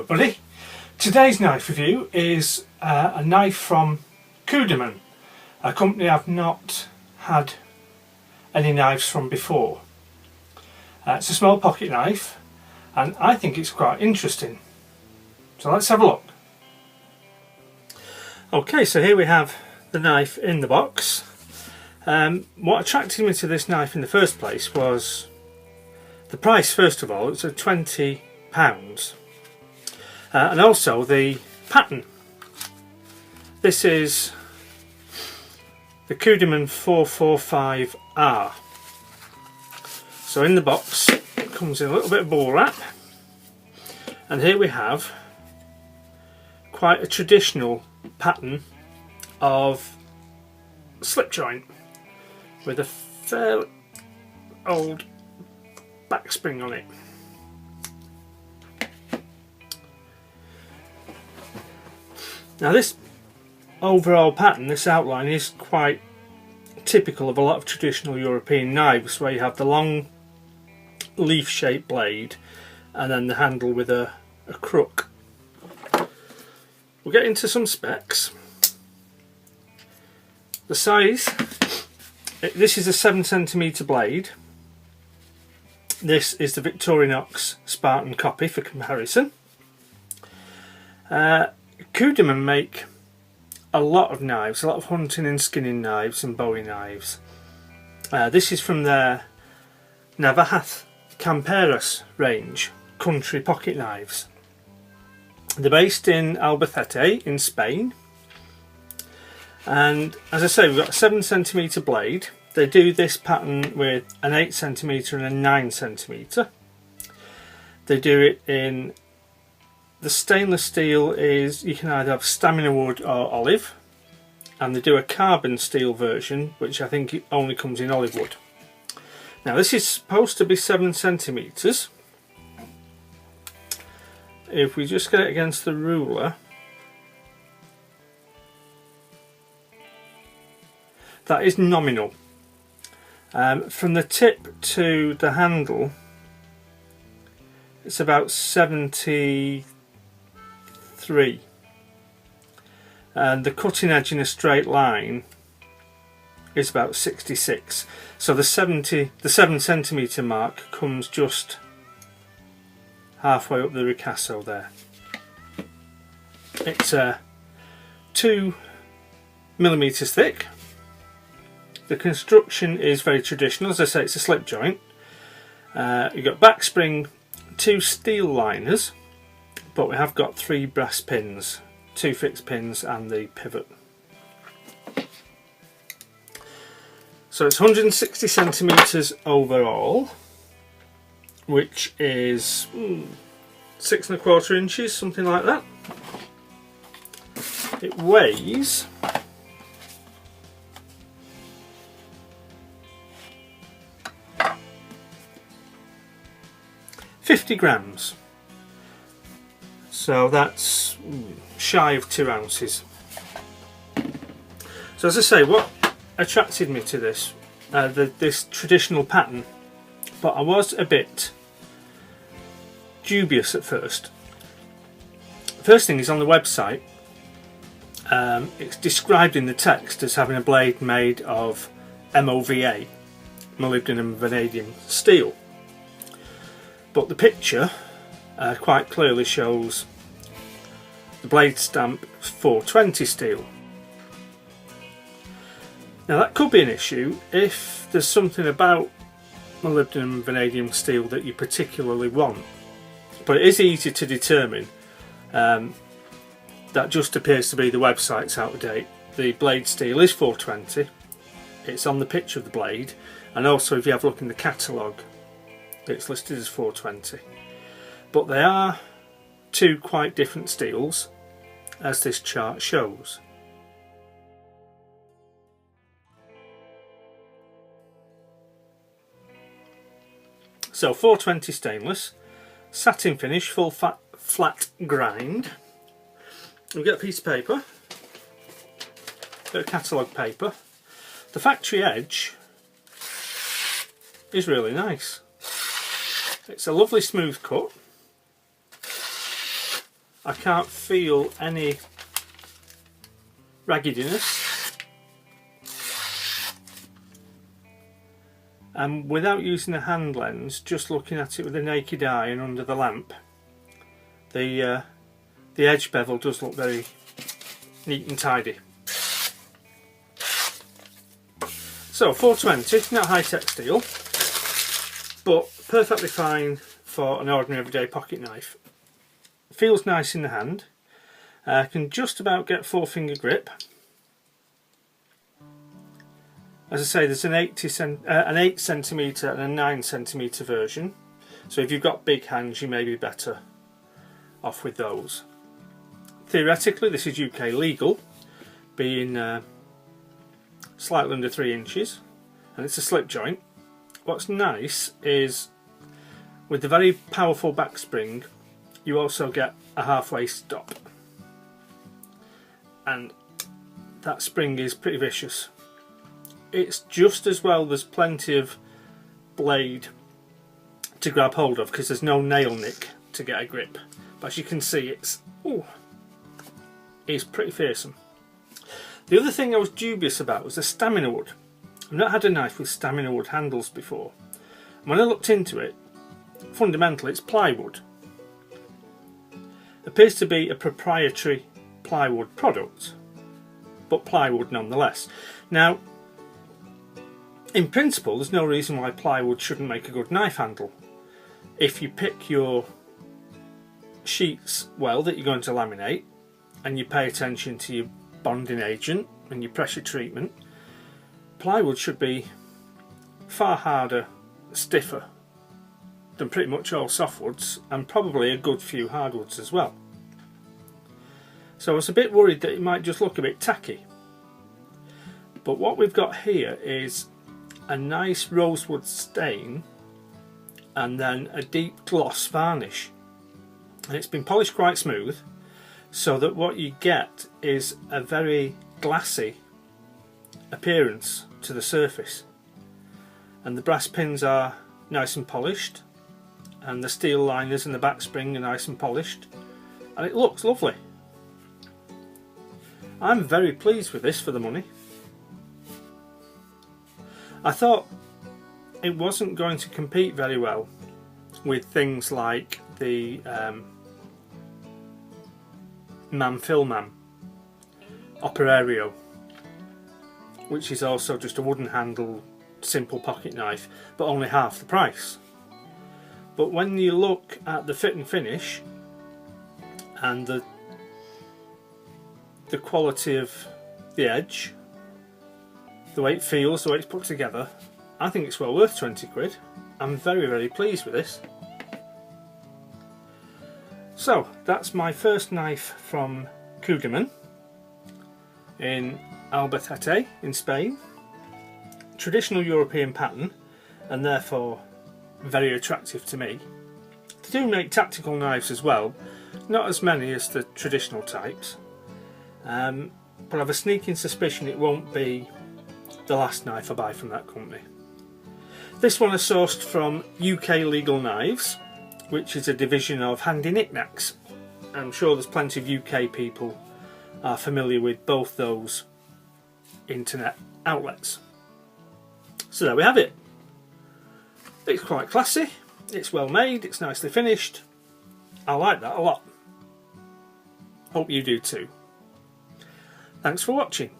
up, buddy? Today's knife review is a knife from Cudeman, a company I've not had any knives from before. It's a small pocket knife and I think it's quite interesting. So let's have a look. Okay, so here we have the knife in the box. What attracted me to this knife in the first place was the price. First of all, it's £20. And also the pattern. This is the Kuderman 445R. So in the box it comes in a little bit of bubble wrap, and here we have quite a traditional pattern of slip joint with a fairly old back spring on it. Now this overall pattern, this outline, is quite typical of a lot of traditional European knives, where you have the long leaf shaped blade and then the handle with a crook. We'll get into some specs. The size, this is a 7cm blade. This is the Victorinox Spartan copy for comparison. Cudeman make a lot of knives, a lot of hunting and skinning knives and bowie knives. This is from their Navajas Camperas range, country pocket knives. They're based in Albacete in Spain, and as I say, we've got a 7cm blade. They do this pattern with an 8cm and a 9cm. They do it in, the stainless steel is, you can either have stamina wood or olive, and they do a carbon steel version, which I think only comes in olive wood. Now this is supposed to be 7cm. If we just get it against the ruler, that is nominal. From the tip to the handle, it's about 73, and the cutting edge in a straight line is about 66. So the 7cm mark comes just halfway up the ricasso there. It's 2mm thick. The construction is very traditional. As I say, it's a slip joint. You've got back spring, 2 steel liners, but we have got 3 brass pins, 2 fixed pins and the pivot. So it's 160cm overall, which is 6 1/4 inches, something like that. It weighs 50 grams. So that's shy of 2 ounces. So as I say, what attracted me to this, this traditional pattern, but I was a bit dubious at first. First thing is, on the website, it's described in the text as having a blade made of MOVA, molybdenum vanadium steel, but the picture quite clearly shows the blade stamp 420 steel. Now that could be an issue if there's something about molybdenum vanadium steel that you particularly want, but it is easy to determine. That just appears to be the website's out of date. The blade steel is 420, it's on the picture of the blade, and also if you have a look in the catalogue, it's listed as 420. But they are 2 quite different steels, as this chart shows. So 420 stainless, satin finish, full flat grind. We get a piece of paper, bit of catalogue paper. The factory edge is really nice. It's a lovely smooth cut. I can't feel any raggedness, and without using a hand lens, just looking at it with the naked eye and under the lamp, the edge bevel does look very neat and tidy. So 420, not high-tech steel, but perfectly fine for an ordinary everyday pocket knife. Feels nice in the hand. Can just about get 4-finger grip. As I say, there's an 8 cm and a 9 cm version, so if you've got big hands you may be better off with those. Theoretically this is UK legal, being slightly under 3 inches, and it's a slip joint. What's nice is with the very powerful back spring you also get a halfway stop, and that spring is pretty vicious. It's just as well there's plenty of blade to grab hold of because there's no nail nick to get a grip, but as you can see it's pretty fearsome. The other thing I was dubious about was the stamina wood. I've not had a knife with stamina wood handles before. When I looked into it, fundamentally it's plywood. It appears to be a proprietary plywood product, but plywood nonetheless. Now, in principle, there's no reason why plywood shouldn't make a good knife handle. If you pick your sheets well that you're going to laminate, and you pay attention to your bonding agent and your pressure treatment, plywood should be far harder, stiffer than pretty much all softwoods, and probably a good few hardwoods as well. So I was a bit worried that it might just look a bit tacky, but what we've got here is a nice rosewood stain and then a deep gloss varnish, and it's been polished quite smooth, so that what you get is a very glassy appearance to the surface, and the brass pins are nice and polished, and the steel liners and the back spring are nice and polished, and it looks lovely. I'm very pleased with this for the money. I thought it wasn't going to compete very well with things like the Man Operario, which is also just a wooden handle simple pocket knife, but only half the price. But when you look at the fit and finish and the quality of the edge, the way it feels, the way it's put together, I think it's well worth 20 quid. I'm very pleased with this. So that's my first knife from Cudeman in Albacete in Spain. Traditional European pattern, and therefore very attractive to me. They do make tactical knives as well, not as many as the traditional types, but I have a sneaking suspicion it won't be the last knife I buy from that company. This one is sourced from UK Legal Knives, which is a division of Handy Knickknacks. I'm sure there's plenty of UK people are familiar with both those internet outlets. So there we have it. It's quite classy, it's well made, it's nicely finished. I like that a lot. Hope you do too. Thanks for watching.